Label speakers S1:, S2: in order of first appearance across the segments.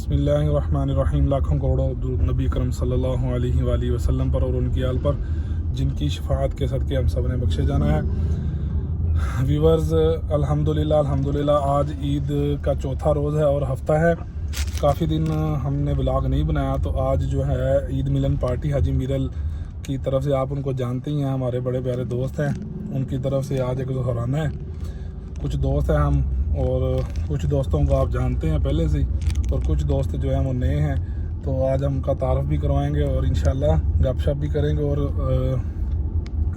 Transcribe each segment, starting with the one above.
S1: बिस्मिल्लाहिर्रहमानिर्रहीम। लाखों करोड़ों दुरूद नबी करम सल्लल्लाहु अलैहि वसल्लम पर और उनकी आल पर, जिनकी शफाअत के सदके हम सब ने बख्शे जाना है। व्यूवर्स, अल्हम्दुलिल्लाह आज ईद का चौथा रोज़ है और हफ्ता है। काफ़ी दिन हमने व्लॉग नहीं बनाया, तो आज जो है ईद मिलन पार्टी हाजी मीरल की तरफ से, आप उनको जानते ही हैं, हमारे बड़े प्यारे दोस्त हैं, उनकी तरफ से आज एक ज़ोहराना है। कुछ दोस्त हैं हम, और कुछ दोस्तों को आप जानते हैं पहले से, और कुछ दोस्त जो हैं वो नए हैं। तो आज हम उनका तारफ़ भी करवाएंगे और इंशाल्लाह गपशप भी करेंगे, और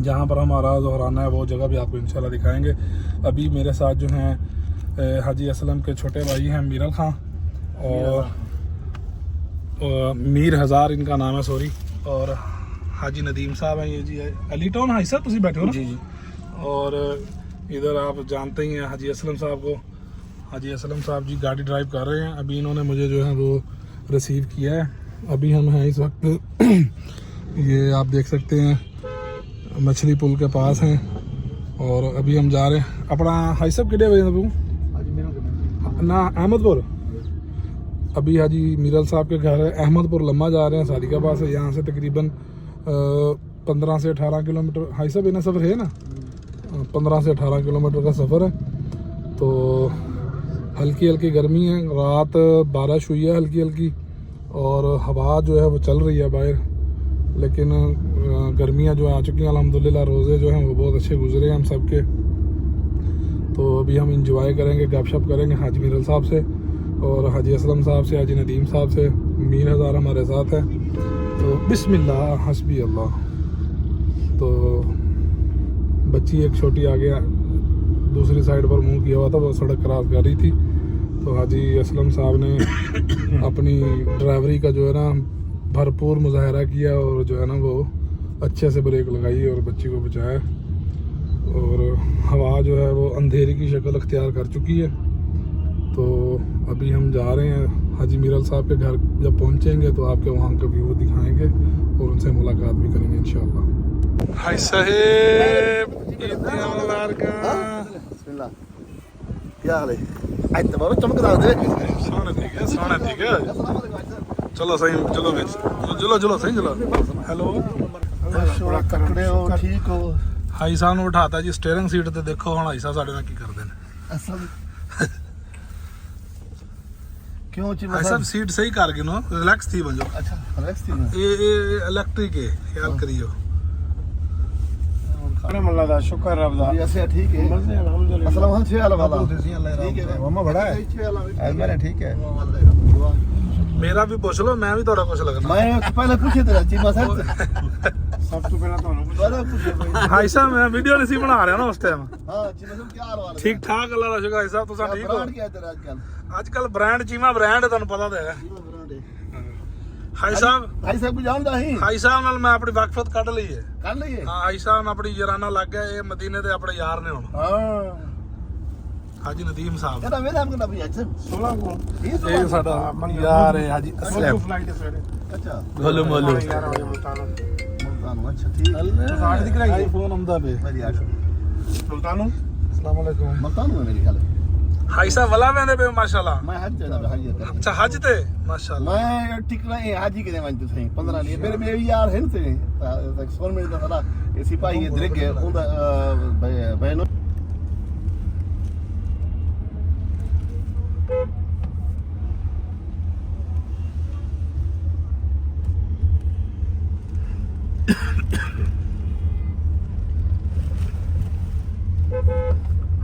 S1: जहाँ पर हमारा ज़ोहराना है वो जगह भी आपको इंशाल्लाह दिखाएंगे। अभी मेरे साथ जो हैं हाजी असलम के छोटे भाई हैं मीरल खां, और मीर हज़ार इनका नाम है, सॉरी, और हाजी नदीम साहब हैं, ये जी अली टाउन हाई साहब, तुम बैठे हो ना? जी। और इधर आप जानते ही हैं हाजी असलम साहब को। हाजी असलम साहब जी गाड़ी ड्राइव कर रहे हैं। अभी इन्होंने मुझे जो है वो रिसीव किया है। अभी हम हैं इस वक्त ये आप देख सकते हैं मछली पुल के पास हैं, और अभी हम जा रहे हैं अपना हाई साहब कितने बजे ना अहमदपुर। अभी हाजी मीरल साहब के घर है अहमदपुर लम्मा जा रहे हैं, सादिका पास है। यहाँ से तकरीबन 15 से 18 किलोमीटर हाई साहब इन्हें सफ़र है ना, 15 से 18 किलोमीटर का सफ़र है। तो हल्की हल्की गर्मी है, रात बारिश हुई है हल्की हल्की, और हवा जो है वो चल रही है बाहर, लेकिन गर्मियाँ जो आ चुकी हैं अल्हम्दुलिल्लाह। रोज़े जो हैं वो बहुत अच्छे गुजरे हैं हम सब के। तो अभी हम इंजॉय करेंगे, गपशप करेंगे हाजी मीरल साहब से और हाजी असलम साहब से, हाजी नदीम साहब से। मीर हज़ार हमारे साथ है। तो बिस्मिल्लाह हस्बी अल्लाह। तो बच्ची एक छोटी आगे दूसरी साइड पर मुंह किया हुआ था, वो सड़क क्रॉस कर रही थी। तो हाजी असलम साहब ने अपनी ड्राइवरी का जो है ना भरपूर मुजाहरा किया, और जो है ना वो अच्छे से ब्रेक लगाई और बच्ची को बचाया। और हवा जो है वो अंधेरी की शक्ल अख्तियार कर चुकी है। तो अभी हम जा रहे हैं हाजी मीरल साहब के घर। जब पहुंचेंगे तो आपके वहाँ का व्यू दिखाएंगे और उनसे मुलाकात भी करेंगे इंशाल्लाह। हाय साहेब,
S2: क्या हाल है? आज तो बाबा चमकदार दे।
S1: सोने ठीक है। चलो सही, चलो सही, चलो। हेलो,
S2: थोड़ा तकड़े हो, ठीक हो?
S1: हाई साहब ने उठाता जी स्टीयरिंग सीट ते, देखो हुण हाई साहब साडे नाल की करदे ने।
S2: असल क्यों ची
S1: हाई साहब सीट सही कर गए नो, रिलैक्स थी वजो।
S2: अच्छा रिलैक्स थी ना,
S1: ये इलेक्ट्रिक है, ख्याल करियो।
S3: अल्लाह दा शुक्र रब दा,
S2: ऐसे ठीक है अल्हम्दुलिल्लाह। अस्सलाम वालेकुम। छे वाला ठीक है
S3: मम्मा बड़ा है
S2: आज मेरा ठीक है।
S1: मेरा भी पूछ लो, मैं भी थोड़ा कुछ लगना।
S2: मैं पहले पूछे तेरा चीमा सर
S3: सब तो पहला तो
S1: हाई साहब मैं वीडियो नहीं सी बना रहा ना उस टाइम।
S2: हां चीमा सर क्या हाल वाला?
S1: ठीक ठाक अल्लाह दा शुक्र। हाई साहब तुसा ठीक हो?
S2: ब्रांड क्या है तेरा
S1: आजकल ब्रांड चीमा ब्रांड है, तुहानू पता तो है। हाई साहब
S2: को जानदा ही?
S1: हाई साहब नाल मैं अपनी वाकफत कढ ली है।
S2: कर लईए।
S1: हां, हाई साहब अपनी याराना लग गया। ये मदीने दे अपने यार ने हुण।
S2: हां
S1: हाजी नदीम साहब
S2: कहता मेरा नाम भी अच्छा 16 को
S1: ये साडा यार है हाजी असलम।
S3: फ्लाइट है सवेरे।
S2: अच्छा
S1: गोलू मोलू
S2: मुल्तान। अच्छा ठीक
S1: आज दिख रहा है फोन हमदा पे
S2: मेरी आशा
S3: सुल्तानो
S1: अस्सलाम वालेकुम।
S2: मुल्तान में मेरी ख्याल है।
S1: हाई साहब वाला वेंदे पे माशाल्लाह।
S2: मैं हज जाना हज जाता।
S1: अच्छा हज ते माशाल्लाह।
S2: मैं टिकना है हाजी के देवां तुसें 15 लिए मेरे मेरे यार हैं ते तक 16 मिनट दा सारा ये सिपाही दरग है उनदा बहनो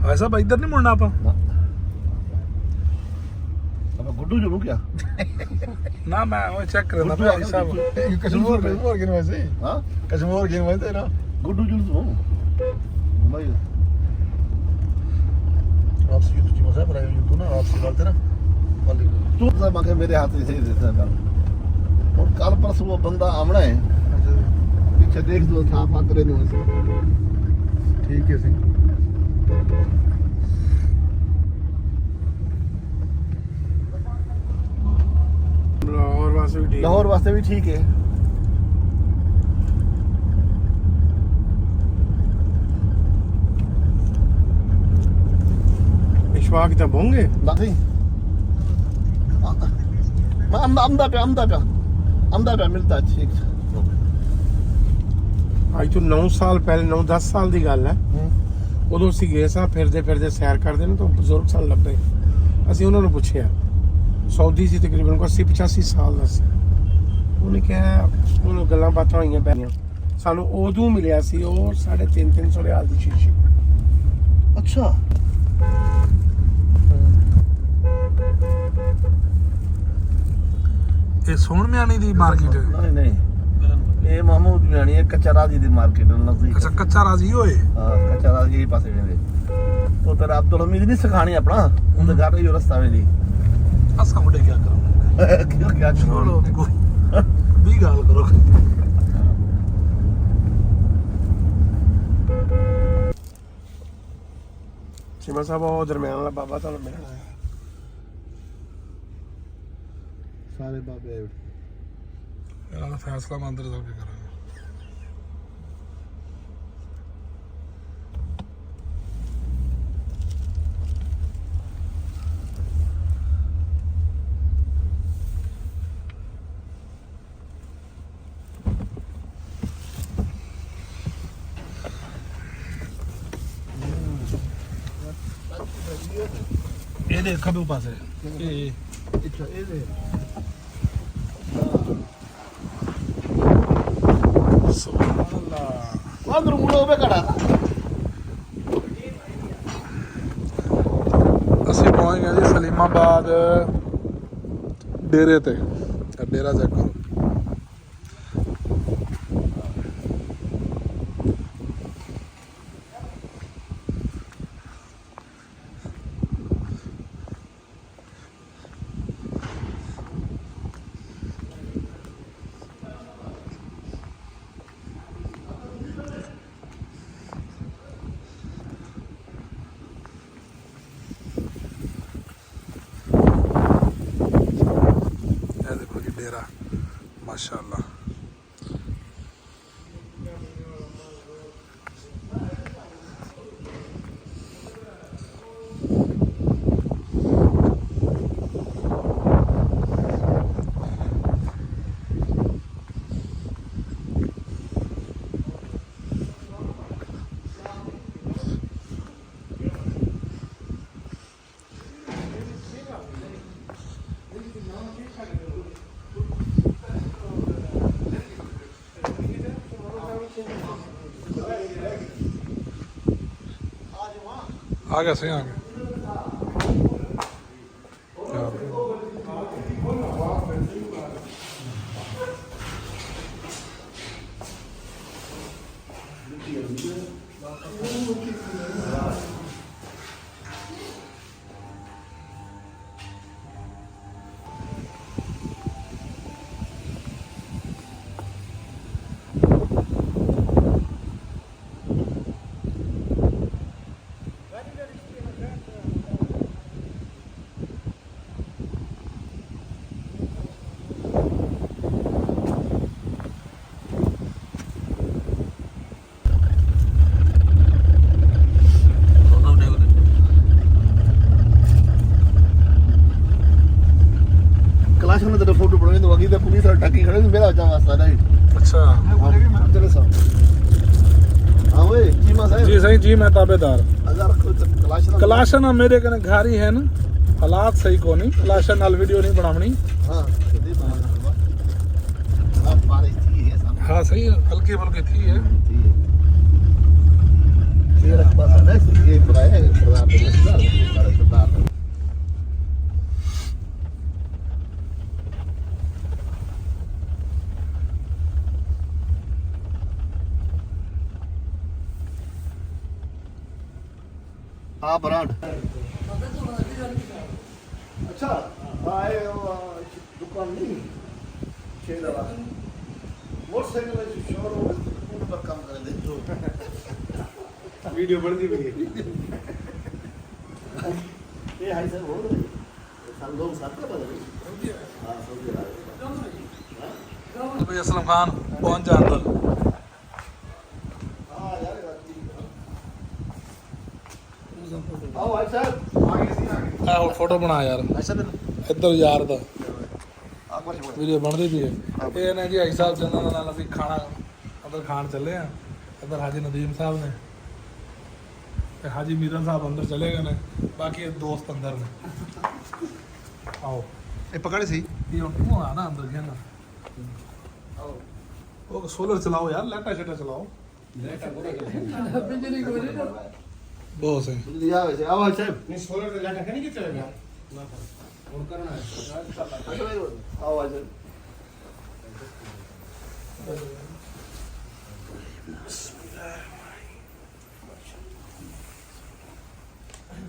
S1: हाई साहब इधर नहीं मुड़ना आपा
S2: अब गुड्डू जो क्या
S1: ना, मैं वो चेक कर रहा था हाई साहब।
S3: कश्मीर गेन वैसे
S2: हां
S3: कश्मीर गेन वैसे ना
S2: गुड्डू जो भाई
S3: आप सी तो जी मसा पर आयो ना, आप सी बोलते ना वालेकुम।
S2: तू सब मगे मेरे हाथ से देता है। और कल परसों वो बंदा आमना है, पीछे देख दो साफ हाथ रे नो
S3: ठीक है सी
S2: लाहौर वास्ते भी ठीक है।
S3: इशफाक तब होंगे
S2: नहीं ਮੈਂ ਆਮਦਾ ਪਿਆ ਮਿਲਦਾ ਠੀਕ
S4: ਅੱਜ ਤੋਂ 9 ਸਾਲ ਪਹਿਲੇ 9-10 ਸਾਲ ਦੀ ਗੱਲ ਹੈ ਉਦੋਂ ਅਸੀਂ ਗਏ ਸਾਂ ਫਿਰਦੇ ਫਿਰਦੇ ਸੈਰ ਕਰਦੇ ਨੇ ਤਾਂ ਬਜ਼ੁਰਗ ਸਾਨੂੰ ਲੱਭੇ ਅਸੀਂ ਉਹਨਾਂ ਨੂੰ ਪੁੱਛਿਆ ਸੌਦੀ ਸੀ ਤਕਰੀਬਨ ਕੋਈ 80-85 ਸਾਲ ਦਾ ਸੀ ਉਹਨੇ ਕਿਹਾ ਉਹਨੂੰ ਗੱਲਾਂ ਬਾਤਾਂ ਹੋਈਆਂ ਪਈਆਂ ਸਾਨੂੰ ਉਦੋਂ ਮਿਲਿਆ ਸੀ ਉਹ 350 ਰਿਆਲ ਦੀ ਸ਼ੀਸ਼ੀ
S2: ਅੱਛਾ
S1: ਇਹ ਸੋਹਣ ਮਿਆਣੀ ਦੀ ਮਾਰਕੀਟ ਹੈ।
S2: ਨਹੀਂ ਇਹ ਮਾਮੂਦ ਮਿਆਣੀ ਹੈ ਕੱਚਾ ਰਾਜੀ ਦੀ ਮਾਰਕੀਟ ਨਜ਼ਦੀਕ
S1: ਅੱਛਾ ਕੱਚਾ ਰਾਜੀ ਹੋਏ
S2: ਹਾਂ ਕੱਚਾ ਰਾਜੀ ਪਾਸੇ ਨੇ ਤੋ ਤੇਰਾ ਅਬਦੁਲ ਹਮੀਦ ਨਹੀਂ ਸਿਖਾਣੀ ਆਪਣਾ ਉਹਦੇ ਘਰ ਹੀ ਰਸਤਾ ਵੇ ਦੀ
S1: ਅਸਾਂ ਮੁੰਡੇ ਕੀ ਕਰਾਂਗੇ
S2: ਕਿਉਂ ਕਿਆ
S1: ਚਲੋ ਵੀ ਗੱਲ ਕਰੋ
S4: ਸਿਮਾ ਸਾਹਿਬ ਉਹ ਦਰਮਿਆਨ ਵਾਲਾ ਬਾਬਾ ਤੁਹਾਨੂੰ ਮਿਲਣਾ ਹੈ
S2: ਸਾਰੇ ਬਾਬੇ
S1: ਇਹਨਾਂ ਦਾ ਫੈਸਲਾ ਮੰਦਰ ਜਾ ਕੇ ਕਰਾਂਗੇ ਇਹਦੇ ਖੱਬੇ ਪਾਸੇ ਇਹ
S2: ਇੱਥੇ ਇਹਦੇ
S1: ਸੁਭਾਨ ਅੱਲਾਹ
S2: ਵਾਂਦਰ ਮੁੰਡਾ ਹੋਵੇ ਘੜਾ
S1: ਅਸੀਂ ਪਹੁੰਚ ਗਏ ਜੀ ਸਲੀਮਾਬਾਦ ਡੇਰੇ ਤੇ ਡੇਰਾ ਚੈੱਕ ਕਰੋ डेरा माशाल्लाह आ गया सही आ गया
S2: ਕਲਾਸ਼ ਨੂੰ ਤੇਰਾ ਫੋਟੋ ਬਣਾਉਣੀ ਤਾਂ ਅਗੀ ਤੇ ਪੁਲਿਸ ਵਾਲਾ ਟੱਕੀ ਖੜੇ ਨੇ ਮੇਰਾ ਜਾਵਾ ਵਾਸਤਾ ਨਹੀਂ
S1: अच्छा
S2: ਚਲੇ ਸਾ हाँ वे चीमा साहब
S1: जी सही जी मैं ताबेदार
S2: हजार कलाश
S1: कलाशन मेरे कने घारी है ना हालात सही को नहीं कलाशन नाल वीडियो नहीं बनावनी
S2: हाँ आप मारे थी है साहब
S1: हाँ सही हल्की फुल्की थी है
S2: तेरा बस है ये बुराई है सरदार पे सरदार हाँ ब्रांड अच्छा आए दुकान नहीं शेरा मोटरसाइकिल में शोरूम पर काम कर दे
S4: ਵੀਡੀਓ ਬਣਦੀ ਪਈ ਹੈ
S2: ये हाई सर बोल रहे सब लोग साथ में बदल हाँ सऊदी अरब
S1: भाई असलम खान पहुंच जा अंदर
S2: हाँ यार आओ भाई साहब आगे से आगे
S1: फोटो बना यार
S2: ऐसा
S1: इधर यार दा ਵੀਡੀਓ ਬਣਦੀ ਪਈ ਹੈ। ਇਹ ਨੇ ਜੀ ਹਾਈ ਸਾਹਿਬ ਜਿਨ੍ਹਾਂ ਨਾਲ ਅਸੀਂ ਖਾਣਾ ਅੰਦਰ ਖਾਣ ਚੱਲੇ ਆ। ਇੱਧਰ ਹਾਜੀ ਨਦੀਮ ਸਾਹਿਬ ਨੇ ਤੇ ਹਾਜੀ ਮੀਰਾਂ ਸਾਹਿਬ ਅੰਦਰ ਚਲੇ ਗਏ ਨੇ, ਬਾਕੀ ਇਹ ਦੋਸਤ ਅੰਦਰ ਨੇ। ਆਓ
S3: ਇਹ ਪਕੜ ਸੀ
S1: ਇਹ ਹੁਣ ਆ ਨਾ ਅੰਦਰ ਗਿਆ ਨਾ। ਆਓ ਉਹ ਸੋਲਰ ਚਲਾਓ ਯਾਰ, ਲਾਈਟਾਂ ਸ਼ਟਾ ਚਲਾਓ। ਬਹੁਤ ਸਹੀ।
S2: ਬਿਜਲੀ ਆਵੇ ਸੇ ਆਵਾ ਸਾਹਿਬ
S4: ਨਹੀਂ ਸੋਲਰ ਤੇ ਲਾਟਾ ਨਹੀਂ ਕਿਤੇ ਲਗਾ ਹੁਣ ਕਰਨਾ ਹੈ
S2: ਆਵਾ ਸਾਹਿਬ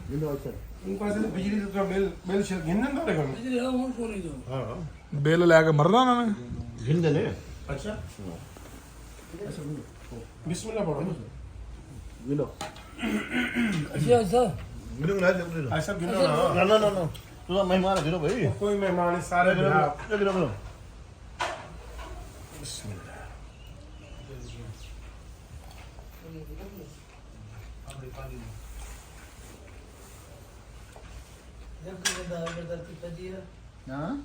S2: ਜਿੰਦਾ ਅੱਛਾ
S4: ਇਨ ਪਾਸੇ ਬਿਜਲੀ ਦਾ ਬਿੱਲ ਸ਼ਰ ਗਿਣਨ ਦਾ ਰਹੇਗਾ ਬਿਜਲੀ ਦਾ ਹੁਣ ਫੋਨ ਹੀ ਦੋ ਹਾਂ
S1: ਬਿੱਲ ਲੈ ਕੇ ਮਰਨਾ ਉਹਨਾਂ ਨੇ।
S2: ਜਿੰਦੇ ਨੇ
S4: ਅੱਛਾ ਬਿਸਮਿਲ੍ਲਾ ਪੜੋ
S2: ਗਿਲੋ
S3: ਮੈਨੂੰ ਨਾ ਦੇ
S4: ਐਸਾ ਗਿਣਨਾ
S2: ਨਾ ਤੂੰ ਮਹਿਮਾਨ ਹੈ ਗਿਲੋ ਭਾਈ
S4: ਕੋਈ ਮਹਿਮਾਨ ਸਾਰੇ
S2: ਗਿਲੋ
S4: ਬਿਸਮਿਲ੍ਲਾ
S2: ਹਾਂ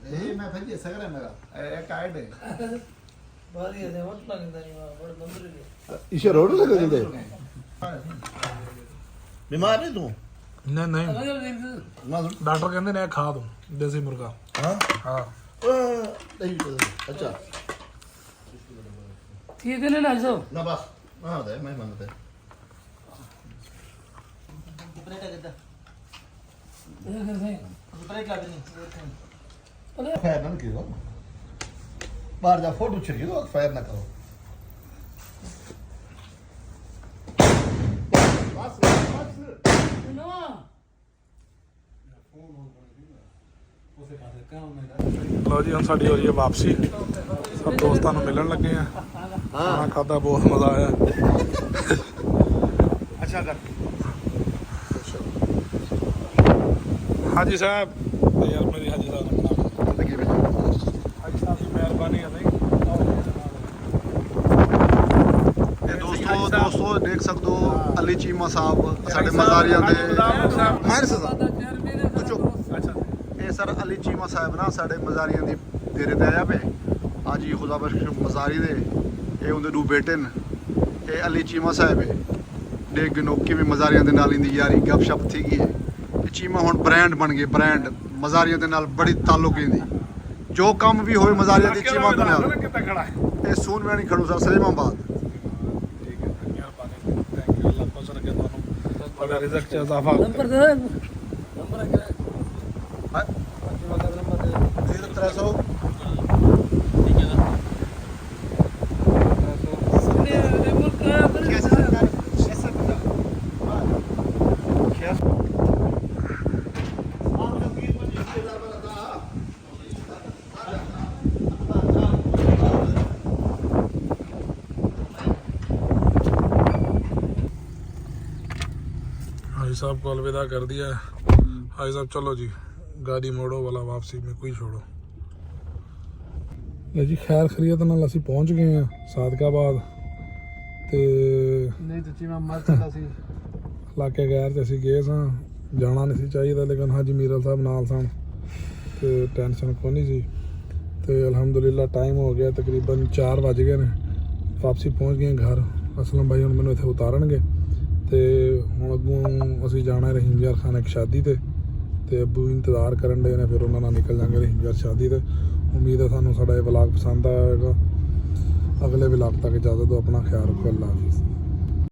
S2: ਇਹ ਮੈਂ ਫੰਜੀ ਸਗਰਾ ਮੇਰਾ ਇਹ ਕਾਇਦ ਹੈ ਇਸੇ ਰੋਡ ਲਗਾ ਦਿੰਦੇ ਬਿਮਾਰ ਨਹੀਂ ਤੂੰ
S1: ਨਹੀਂ ਨਹੀਂ
S2: ਨਾ
S1: ਡਾਕਟਰ ਕਹਿੰਦੇ ਨੇ ਇਹ ਖਾ ਦੋ ਦੇਸੀ ਮੁਰਗਾ।
S2: ਹਾਂ
S1: ਹਾਂ
S2: ਨਹੀਂ ਅੱਛਾ
S5: ठीक है ना जो
S2: ਨਾ ਬਸ ਹਾਂ ਦੇ ਮੈਂ ਮੰਨਦਾ ਫਾਇਰ ਨਾ ਕਰੋ ਬਾਹਰ ਜਾ ਫੋਟੋ ਛੱਡੀ ਦੋ ਫਾਇਰ ਨਾ ਕਰੋ ਬਸ
S1: ਲਓ ਜੀ ਹੁਣ ਸਾਡੀ ਹੋ ਰਹੀ ਹੈ ਵਾਪਸੀ। ਸਭ ਦੋਸਤਾਂ ਨੂੰ ਮਿਲਣ ਲੱਗੇ ਆ। ਖਾਣਾ ਖਾਧਾ, ਬਹੁਤ ਮਜ਼ਾ ਆਇਆ।
S4: ਅੱਛਾ ਕਰ
S1: ਹਾਜੀ ਸਾਹਿਬ ਯਾਰ ਮੇਰੀ ਹਾਜੀ ਸਾਹਿਬ ਨੇ ਹਾਜੀ ਸਾਹਿਬ ਦੀ ਮਿਹਰਬਾਨੀ ਹੈ ਨਹੀਂ।
S2: ਦੋਸਤੋ ਦੇਖ ਸਕਦੇ ਹੋ ਅਲੀ ਚੀਮਾ ਸਾਹਿਬ ਸਾਡੇ ਮਜ਼ਾਰੀਆਂ ਦੇ ਮਾਹਿਰ ਸਾਹਿਬ
S1: ਅੱਛਾ
S2: ਇਹ ਸਰ ਅਲੀ ਚੀਮਾ ਸਾਹਿਬ ਨਾ ਸਾਡੇ ਮਜ਼ਾਰੀਆਂ ਦੀ ਡੇਰੇ ਤੇ ਆਇਆ ਪਏ ਹਾਜੀ ਖੁਦਾ ਬਖਸ਼ ਮਜ਼ਾਰੀ ਦੇ ਇਹ ਉਹਦੇ ਦੋ ਬੇਟੇ ਨੇ ਇਹ ਅਲੀ ਚੀਮਾ ਸਾਹਿਬ ਹੈ ਦੇਖ ਨੋ ਕਿਵੇਂ ਮਜ਼ਾਰੀਆਂ ਦੇ ਨਾਲ ਇੰਦੀ ਯਾਰੀ ਗੱਪਸ਼ਪ ਥੀ ਗਈ ਹੈ ਇਹ ਚੀਮਾ ਹੁਣ ਬ੍ਰਾਂਡ ਬਣ ਗਏ ਬ੍ਰਾਂਡ ਮਜ਼ਾਰੀਆਂ ਦੇ ਨਾਲ ਬੜੀ ਤਾਲੁਕ ਇੰਦੀ ਜੋ ਕੰਮ ਵੀ ਹੋਵੇ ਮਜ਼ਾਰੀਆਂ ਦੀ ਚੀਮਾ ਦੇ ਨਾਲ
S1: ਕਿੱਥੇ ਖੜਾ ਹੈ।
S2: ਇਹ ਸੂਨਵੈਣੀ ਖੜੂ ਸਰ ਸਲੀਮਾਬਾਦ
S1: ਠੀਕ ਹੈ ਮਿਹਰਬਾਨੀ ਥੈਂਕ ਯੂ। ਅੱਲਾਹ ਖੁਸ਼ ਰੱਖੇ ਤੁਹਾਨੂੰ, ਤੁਹਾਡਾ ਰਿਜ਼ਕ ਚ ਇਜ਼ਾਫਾ
S5: नंबर दे नंबर है
S2: 0300
S1: हाजी साहब को अलविदा कर दिया है। हाजी साहब चलो जी गाड़ी मोड़ो वाला वापसी में कोई छोड़ो। ले जी खैर खरीत नाल ਅਸੀਂ ਪਹੁੰਚ ਗਏ ਆ ਸਾਦਕਾਬਾਦ ਤੇ
S5: नहीं तो चीमा मर चला सी
S1: ਇਲਾਕੇ ਗੈਰ ਤੇ ਅਸੀਂ ਗਏ ਸਾਂ, ਜਾਣਾ ਨਹੀਂ ਸੀ ਚਾਹੀਦਾ ਲੇਕਿਨ ਹਾਜੀ ਮੀਰਲ ਸਾਹਿਬ ਨਾਲ ਸਨ ਤੇ ਟੈਨਸ਼ਨ ਕੋਈ ਨਹੀਂ ਸੀ ਤੇ ਅਲਹਮਦੁਲਿਲਾ ਟਾਈਮ ਹੋ ਗਿਆ ਤਕਰੀਬਨ 4 ਵਜ ਗਏ ਨੇ। ਵਾਪਸੀ ਪਹੁੰਚ ਗਏ ਘਰ। ਅਸਲਮ ਭਾਈ ਹੁਣ ਮੈਨੂੰ ਇੱਥੇ ਉਤਾਰਨਗੇ ਤੇ ਹੁਣ ਅੱਗੋਂ ਅਸੀਂ ਜਾਣਾ ਰਹੀਮ ਯਾਰ ਖਾਨ ਇੱਕ ਸ਼ਾਦੀ ਤੇ ਅੱਬੂ ਇੰਤਜ਼ਾਰ ਕਰਨ ਦੇ ਨੇ, ਫਿਰ ਉਹਨਾਂ ਨਾਲ ਨਿਕਲ ਜਾਵਾਂਗੇ ਰਹੀਮ ਯਾਰ ਸ਼ਾਦੀ ਤੇ। ਉਮੀਦ ਹੈ ਤੁਹਾਨੂੰ ਸਾਡਾ ਇਹ ਵਲੌਗ ਪਸੰਦ ਆਇਆ ਹੋਵੇਗਾ। ਅਗਲੇ ਵਲੌਗ ਤੱਕ ਇਜਾਜ਼ਤ ਦਿਓ, ਆਪਣਾ ਖਿਆਲ ਰੱਖੋ। ਅੱਲਾਹ ਹਾਫਿਜ਼।